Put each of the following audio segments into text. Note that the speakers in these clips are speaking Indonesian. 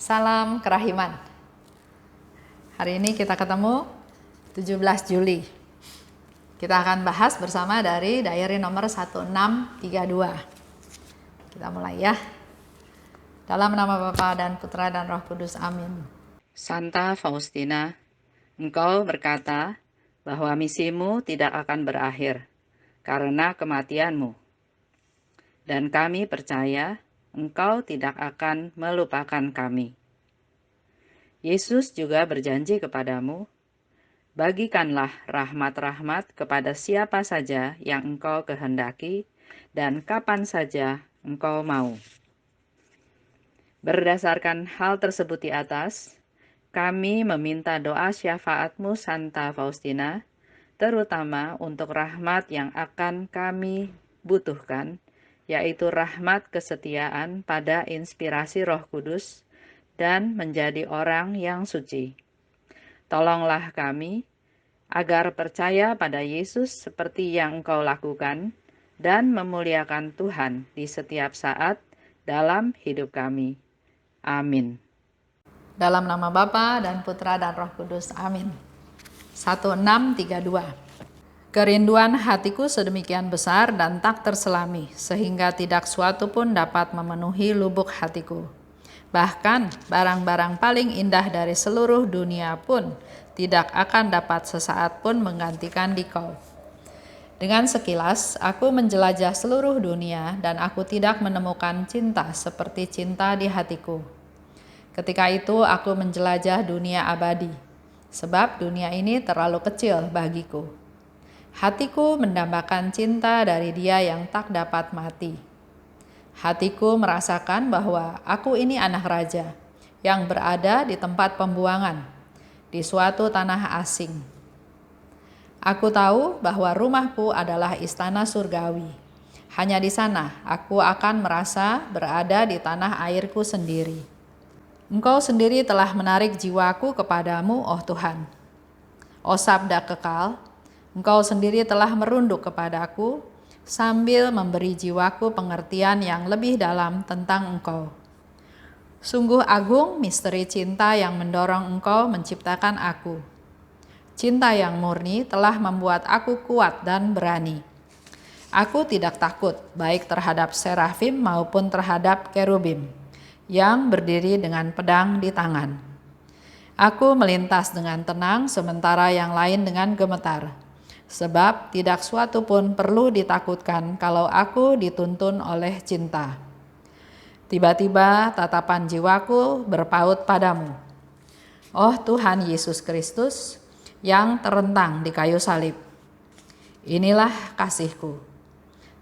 Salam kerahiman. Hari ini kita ketemu 17 Juli. Kita akan bahas bersama dari diary nomor 1632. Kita mulai ya. Dalam nama Bapa dan Putra dan Roh Kudus. Amin. Santa Faustina, engkau berkata bahwa misimu tidak akan berakhir karena kematianmu. Dan kami percaya engkau tidak akan melupakan kami. Yesus juga berjanji kepadamu, bagikanlah rahmat-rahmat kepada siapa saja yang engkau kehendaki dan kapan saja engkau mau. Berdasarkan hal tersebut di atas, kami meminta doa syafaatmu Santa Faustina, terutama untuk rahmat yang akan kami butuhkan, yaitu rahmat kesetiaan pada inspirasi Roh Kudus dan menjadi orang yang suci. Tolonglah kami agar percaya pada Yesus seperti yang Engkau lakukan dan memuliakan Tuhan di setiap saat dalam hidup kami. Amin. Dalam nama Bapa dan Putra dan Roh Kudus. Amin. 1632. Kerinduan hatiku sedemikian besar dan tak terselami, sehingga tidak suatu pun dapat memenuhi lubuk hatiku. Bahkan barang-barang paling indah dari seluruh dunia pun tidak akan dapat sesaat pun menggantikan dikau. Dengan sekilas, aku menjelajah seluruh dunia dan aku tidak menemukan cinta seperti cinta di hatiku. Ketika itu aku menjelajah dunia abadi, sebab dunia ini terlalu kecil bagiku. Hatiku mendambakan cinta dari Dia yang tak dapat mati. Hatiku merasakan bahwa aku ini anak raja yang berada di tempat pembuangan, di suatu tanah asing. Aku tahu bahwa rumahku adalah istana surgawi. Hanya di sana aku akan merasa berada di tanah airku sendiri. Engkau sendiri telah menarik jiwaku kepadamu, oh Tuhan. Oh sabda kekal, Engkau sendiri telah merunduk kepadaku sambil memberi jiwaku pengertian yang lebih dalam tentang Engkau. Sungguh agung misteri cinta yang mendorong Engkau menciptakan aku. Cinta yang murni telah membuat aku kuat dan berani. Aku tidak takut baik terhadap serafim maupun terhadap kerubim yang berdiri dengan pedang di tangan. Aku melintas dengan tenang sementara yang lain dengan gemetar. Sebab tidak suatu pun perlu ditakutkan kalau aku dituntun oleh cinta. Tiba-tiba tatapan jiwaku berpaut padamu. Oh Tuhan Yesus Kristus yang terentang di kayu salib. Inilah kasihku.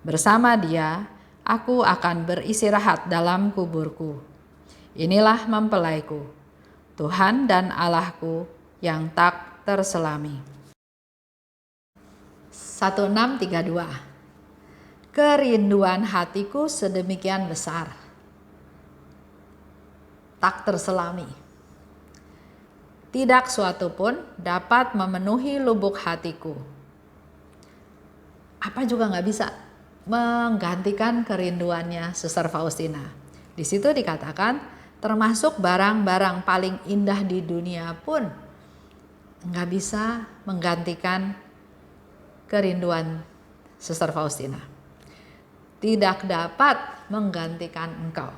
Bersama Dia, aku akan beristirahat dalam kuburku. Inilah mempelaiku, Tuhan dan Allahku yang tak terselami. 1632. Kerinduan hatiku sedemikian besar, tak terselami. Tidak suatu pun dapat memenuhi lubuk hatiku. Apa juga gak bisa menggantikan kerinduannya Suster Faustina. Di situ dikatakan termasuk barang-barang paling indah di dunia pun gak bisa menggantikan kerinduan Suster Faustina. Tidak dapat menggantikan engkau.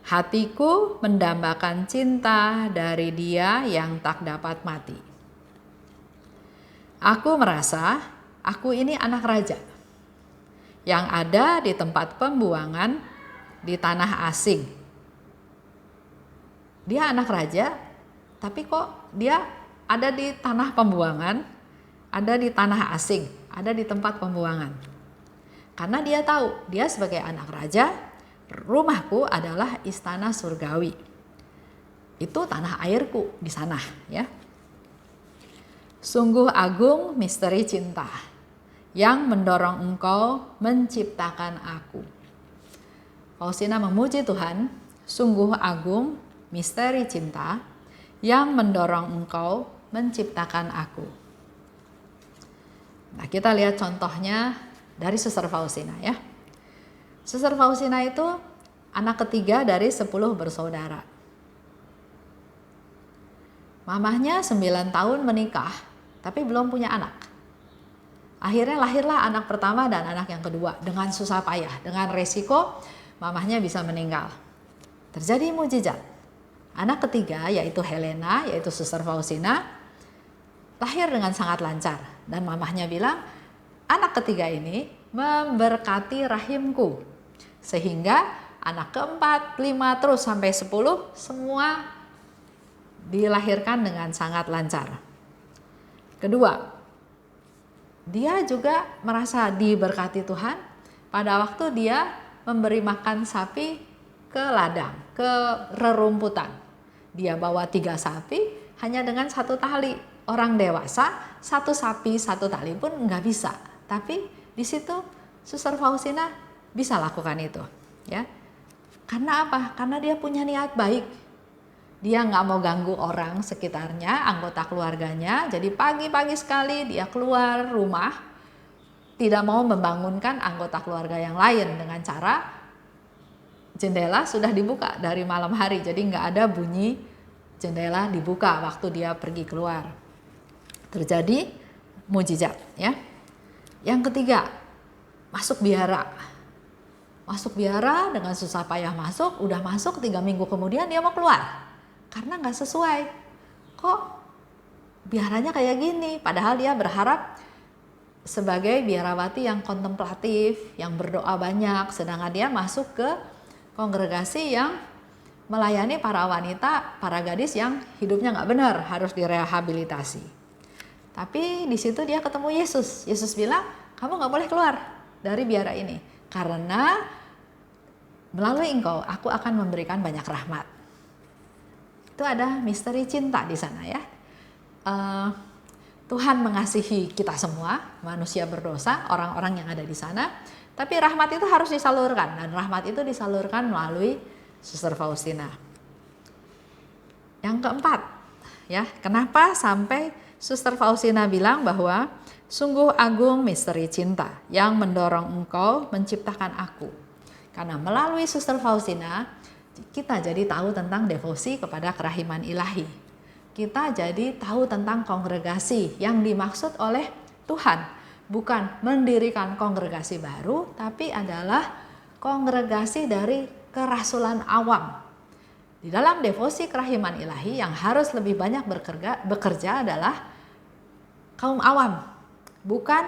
Hatiku mendambakan cinta dari Dia yang tak dapat mati. Aku merasa aku ini anak raja yang ada di tempat pembuangan di tanah asing. Dia anak raja, tapi kok dia ada di tanah pembuangan, ada di tanah asing, ada di tempat pembuangan. Karena dia tahu, dia sebagai anak raja, rumahku adalah istana surgawi. Itu tanah airku di sana, ya. Sungguh agung misteri cinta yang mendorong engkau menciptakan aku. Faustina memuji Tuhan, sungguh agung misteri cinta yang mendorong engkau menciptakan aku. Nah, kita lihat contohnya dari Suster Faustina ya. Suster Faustina itu anak ketiga dari 10 bersaudara. Mamahnya 9 tahun menikah, tapi belum punya anak. Akhirnya lahirlah anak pertama dan anak yang kedua dengan susah payah, dengan resiko mamahnya bisa meninggal. Terjadi mujizat. Anak ketiga yaitu Helena, yaitu Suster Faustina, lahir dengan sangat lancar. Dan mamahnya bilang, anak ketiga ini memberkati rahimku. Sehingga anak keempat, 5, terus sampai 10, semua dilahirkan dengan sangat lancar. Kedua, dia juga merasa diberkati Tuhan pada waktu dia memberi makan sapi ke ladang, ke rerumputan. Dia bawa 3 sapi hanya dengan 1 tali. Orang dewasa 1 sapi 1 tali pun nggak bisa. Tapi di situ Suster Faustina bisa lakukan itu, ya. Karena apa? Karena dia punya niat baik. Dia nggak mau ganggu orang sekitarnya, anggota keluarganya. Jadi pagi-pagi sekali dia keluar rumah, tidak mau membangunkan anggota keluarga yang lain dengan cara jendela sudah dibuka dari malam hari, jadi nggak ada bunyi jendela dibuka waktu dia pergi keluar. Terjadi mujizat, ya. Yang ketiga, masuk biara. Masuk biara dengan susah payah masuk, udah masuk 3 minggu kemudian dia mau keluar. Karena nggak sesuai. Kok biaranya kayak gini? Padahal dia berharap sebagai biarawati yang kontemplatif, yang berdoa banyak, sedangkan dia masuk ke kongregasi yang melayani para wanita, para gadis yang hidupnya nggak benar, harus direhabilitasi. Tapi di situ dia ketemu Yesus. Yesus bilang, kamu nggak boleh keluar dari biara ini, karena melalui engkau aku akan memberikan banyak rahmat. Itu ada misteri cinta di sana, ya. Tuhan mengasihi kita semua, manusia berdosa, orang-orang yang ada di sana. Tapi rahmat itu harus disalurkan, dan rahmat itu disalurkan melalui Suster Faustina. Yang keempat, ya, kenapa sampai Suster Faustina bilang bahwa sungguh agung misteri cinta yang mendorong engkau menciptakan aku. Karena melalui Suster Faustina kita jadi tahu tentang devosi kepada kerahiman ilahi. Kita jadi tahu tentang kongregasi yang dimaksud oleh Tuhan. Bukan mendirikan kongregasi baru, tapi adalah kongregasi dari kerasulan awam. Di dalam devosi kerahiman ilahi yang harus lebih banyak bekerja adalah kaum awam. Bukan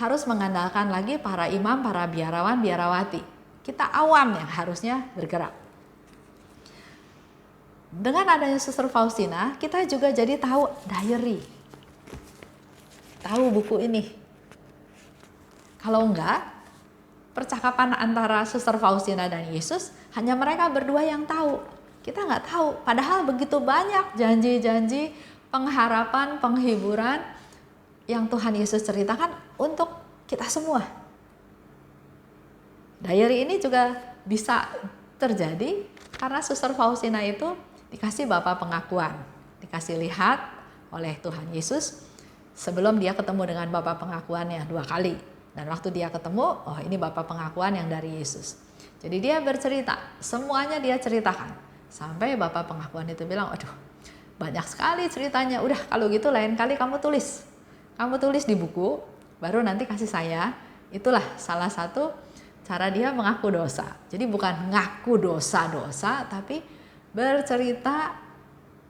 harus mengandalkan lagi para imam, para biarawan, biarawati. Kita awam yang harusnya bergerak. Dengan adanya Suster Faustina, kita juga jadi tahu diary. Tahu buku ini. Kalau enggak, percakapan antara Suster Faustina dan Yesus hanya mereka berdua yang tahu. Kita nggak tahu, padahal begitu banyak janji-janji, pengharapan, penghiburan yang Tuhan Yesus ceritakan untuk kita semua. Diary ini juga bisa terjadi karena Suster Faustina itu dikasih Bapa pengakuan, dikasih lihat oleh Tuhan Yesus sebelum dia ketemu dengan Bapa pengakuannya 2 kali. Dan waktu dia ketemu, oh ini Bapa pengakuan yang dari Yesus. Jadi dia bercerita, semuanya dia ceritakan. Sampai Bapa pengakuan itu bilang, aduh banyak sekali ceritanya. Udah kalau gitu lain kali kamu tulis. Kamu tulis di buku, baru nanti kasih saya. Itulah salah satu cara dia mengaku dosa. Jadi bukan ngaku dosa-dosa, tapi bercerita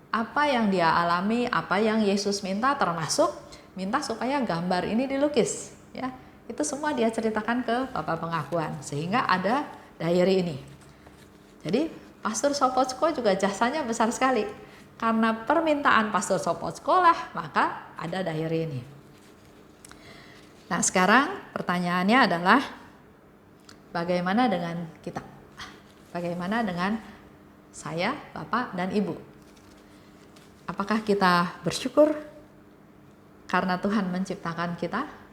apa yang dia alami, apa yang Yesus minta, termasuk minta supaya gambar ini dilukis, ya. Itu semua dia ceritakan ke Bapa pengakuan, sehingga ada diary ini. Jadi Pastor Sopotsko juga jasanya besar sekali. Karena permintaan Pastor Sopotsko lah, maka ada diary ini. Nah sekarang pertanyaannya adalah, bagaimana dengan kita? Bagaimana dengan saya, Bapak, dan Ibu? Apakah kita bersyukur karena Tuhan menciptakan kita?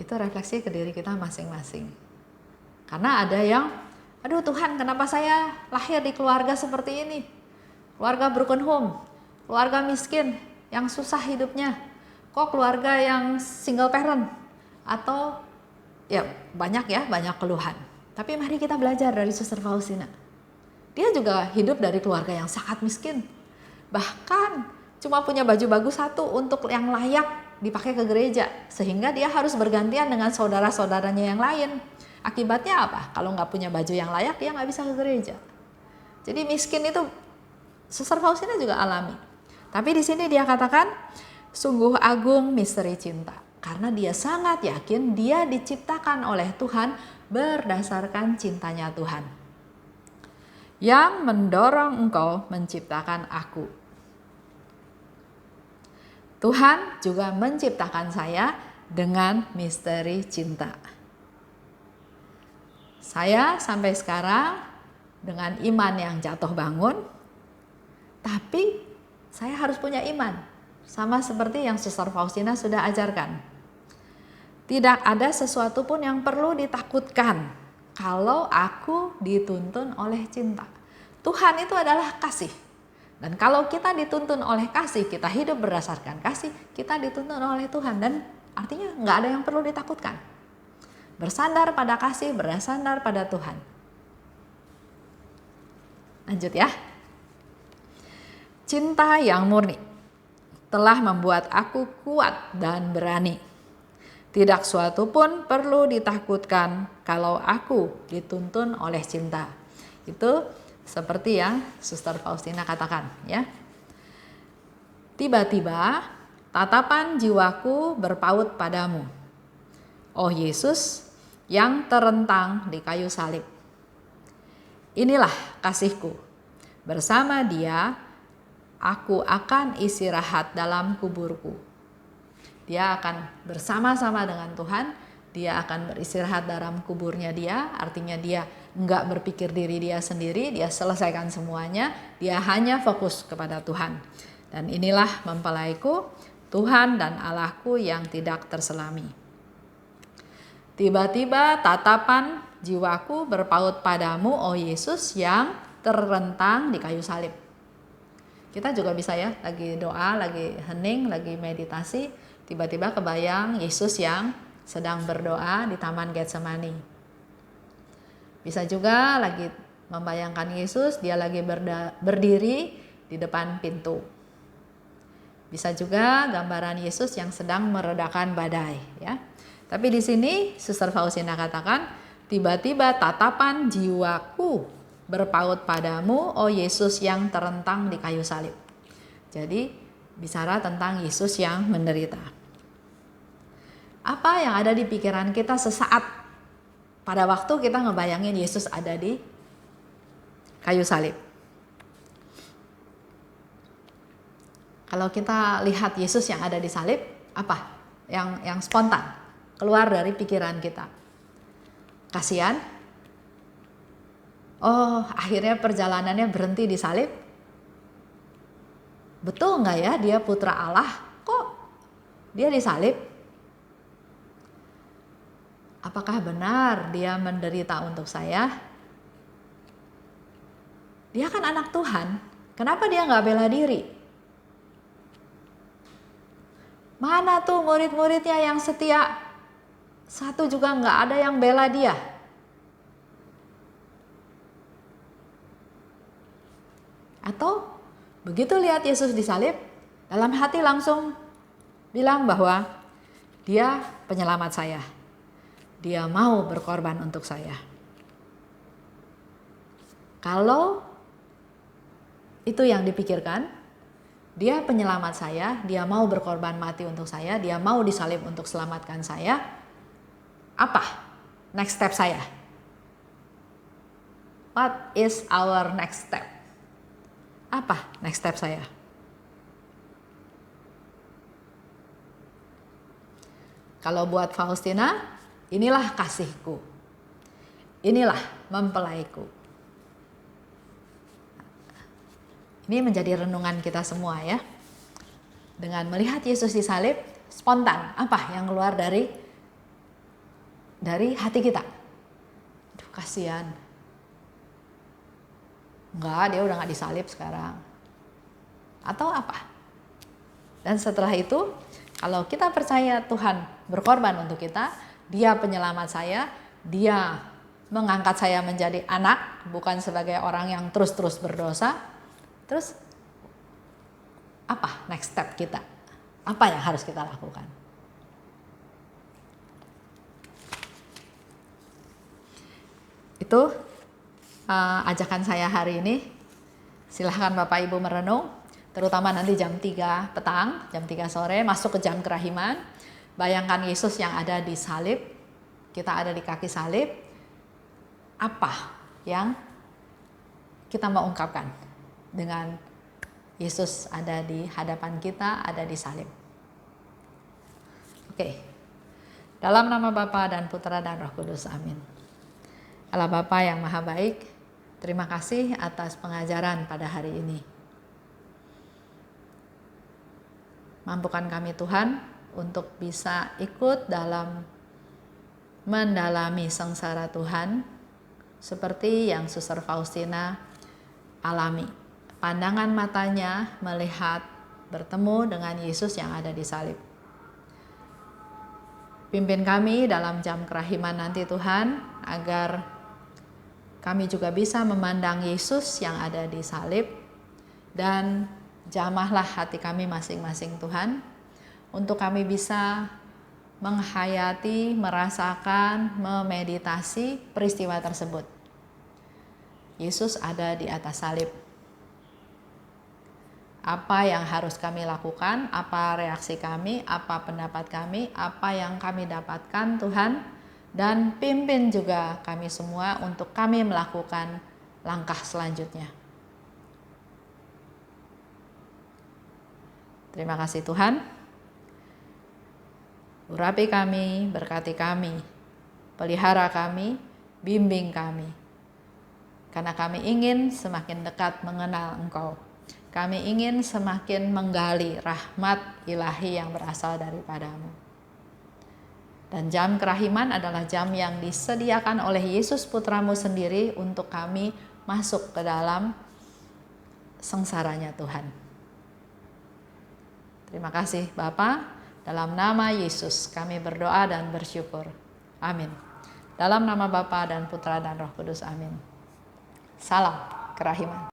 Itu refleksi ke diri kita masing-masing. Karena ada yang, aduh Tuhan, kenapa saya lahir di keluarga seperti ini? Keluarga broken home, keluarga miskin, yang susah hidupnya. Kok keluarga yang single parent? Atau ya banyak keluhan. Tapi mari kita belajar dari Suster Faustina. Dia juga hidup dari keluarga yang sangat miskin. Bahkan cuma punya baju bagus satu untuk yang layak dipakai ke gereja. Sehingga dia harus bergantian dengan saudara-saudaranya yang lain. Akibatnya apa? Kalau nggak punya baju yang layak, dia nggak bisa ke gereja. Jadi miskin itu Suster Faustina juga alami. Tapi di sini dia katakan, sungguh agung misteri cinta. Karena dia sangat yakin dia diciptakan oleh Tuhan berdasarkan cintanya Tuhan. Yang mendorong engkau menciptakan aku. Tuhan juga menciptakan saya dengan misteri cinta. Saya sampai sekarang dengan iman yang jatuh bangun, tapi saya harus punya iman. Sama seperti yang Suster Faustina sudah ajarkan. Tidak ada sesuatu pun yang perlu ditakutkan kalau aku dituntun oleh cinta. Tuhan itu adalah kasih. Dan kalau kita dituntun oleh kasih, kita hidup berdasarkan kasih, kita dituntun oleh Tuhan. Dan artinya nggak ada yang perlu ditakutkan. Bersandar pada kasih, bersandar pada Tuhan. Lanjut ya. Cinta yang murni telah membuat aku kuat dan berani. Tidak suatu pun perlu ditakutkan kalau aku dituntun oleh cinta. Itu seperti yang Suster Faustina katakan ya. Tiba-tiba tatapan jiwaku berpaut padamu, oh Yesus yang terentang di kayu salib. Inilah kasihku. Bersama Dia aku akan istirahat dalam kuburku. Dia akan bersama-sama dengan Tuhan. Dia akan beristirahat dalam kuburnya Dia. Artinya dia enggak berpikir diri dia sendiri. Dia selesaikan semuanya. Dia hanya fokus kepada Tuhan. Dan inilah mempelaiku, Tuhan dan Allahku yang tidak terselami. Tiba-tiba tatapan jiwaku berpaut padamu, oh Yesus yang terrentang di kayu salib. Kita juga bisa ya, lagi doa, lagi hening, lagi meditasi, tiba-tiba kebayang Yesus yang sedang berdoa di Taman Getsemani. Bisa juga lagi membayangkan Yesus, dia lagi berdiri di depan pintu. Bisa juga gambaran Yesus yang sedang meredakan badai ya. Tapi di sini Suster Faustina katakan, tiba-tiba tatapan jiwaku berpaut padamu, oh Yesus yang terentang di kayu salib. Jadi bicara tentang Yesus yang menderita. Apa yang ada di pikiran kita sesaat pada waktu kita ngebayangin Yesus ada di kayu salib? Kalau kita lihat Yesus yang ada di salib, apa yang spontan keluar dari pikiran kita? Kasihan? Oh, akhirnya perjalanannya berhenti di salib? Betul nggak ya dia putra Allah? Kok dia disalib? Apakah benar dia menderita untuk saya? Dia kan anak Tuhan. Kenapa dia nggak bela diri? Mana tuh murid-muridnya yang setia? Satu juga nggak ada yang bela dia. Atau begitu lihat Yesus disalib, dalam hati langsung bilang bahwa dia penyelamat saya. Dia mau berkorban untuk saya. Kalau itu yang dipikirkan, dia penyelamat saya, dia mau berkorban mati untuk saya, dia mau disalib untuk selamatkan saya. Apa next step saya? What is our next step? Apa next step saya? Kalau buat Faustina, inilah kasihku. Inilah mempelaiku. Ini menjadi renungan kita semua ya. Dengan melihat Yesus disalib, spontan apa yang keluar dari hati kita? Aduh, kasihan. Enggak, dia udah gak disalib sekarang. Atau apa? Dan setelah itu, kalau kita percaya Tuhan berkorban untuk kita, dia penyelamat saya, dia mengangkat saya menjadi anak, bukan sebagai orang yang terus-terus berdosa. Terus apa next step kita? Apa yang harus kita lakukan? Itu ajakan saya hari ini. Silahkan Bapak Ibu merenung, terutama nanti jam 3 petang, jam 3 sore, masuk ke jam kerahiman. Bayangkan Yesus yang ada di salib, kita ada di kaki salib. Apa yang kita mau ungkapkan dengan Yesus ada di hadapan kita, ada di salib? Oke. Dalam nama Bapa dan Putra dan Roh Kudus, amin. Allah Bapa yang Maha Baik, terima kasih atas pengajaran pada hari ini. Mampukan kami Tuhan untuk bisa ikut dalam mendalami sengsara Tuhan, seperti yang Suster Faustina alami. Pandangan matanya melihat bertemu dengan Yesus yang ada di salib. Pimpin kami dalam jam kerahiman nanti Tuhan, agar kami juga bisa memandang Yesus yang ada di salib, dan jamahlah hati kami masing-masing Tuhan, untuk kami bisa menghayati, merasakan, memeditasi peristiwa tersebut. Yesus ada di atas salib. Apa yang harus kami lakukan, apa reaksi kami, apa pendapat kami, apa yang kami dapatkan Tuhan, dan pimpin juga kami semua untuk kami melakukan langkah selanjutnya. Terima kasih Tuhan. Urapi kami, berkati kami, pelihara kami, bimbing kami. Karena kami ingin semakin dekat mengenal Engkau. Kami ingin semakin menggali rahmat ilahi yang berasal daripada-Mu. Dan jam kerahiman adalah jam yang disediakan oleh Yesus Putra-Mu sendiri untuk kami masuk ke dalam sengsaranya Tuhan. Terima kasih Bapa. Dalam nama Yesus kami berdoa dan bersyukur. Amin. Dalam nama Bapa dan Putra dan Roh Kudus. Amin. Salam kerahiman.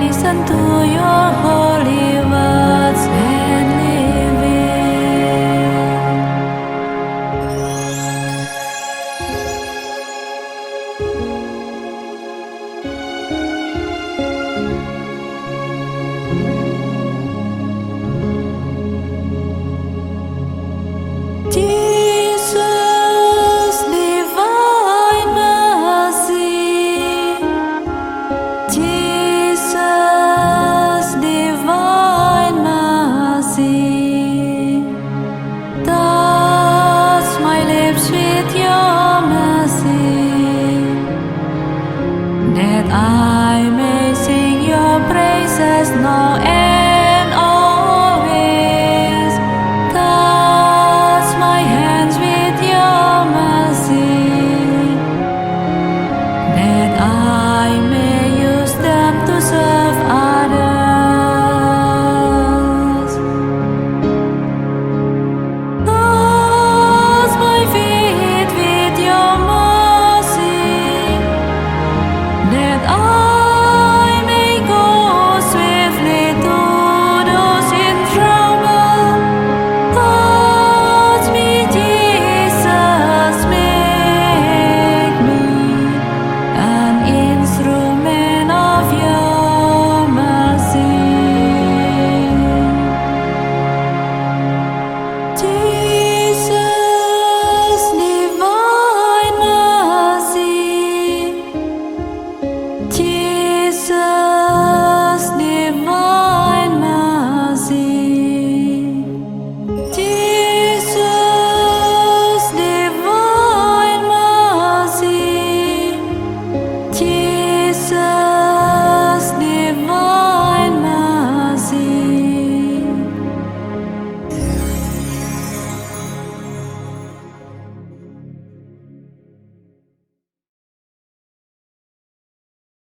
Listen to your heart.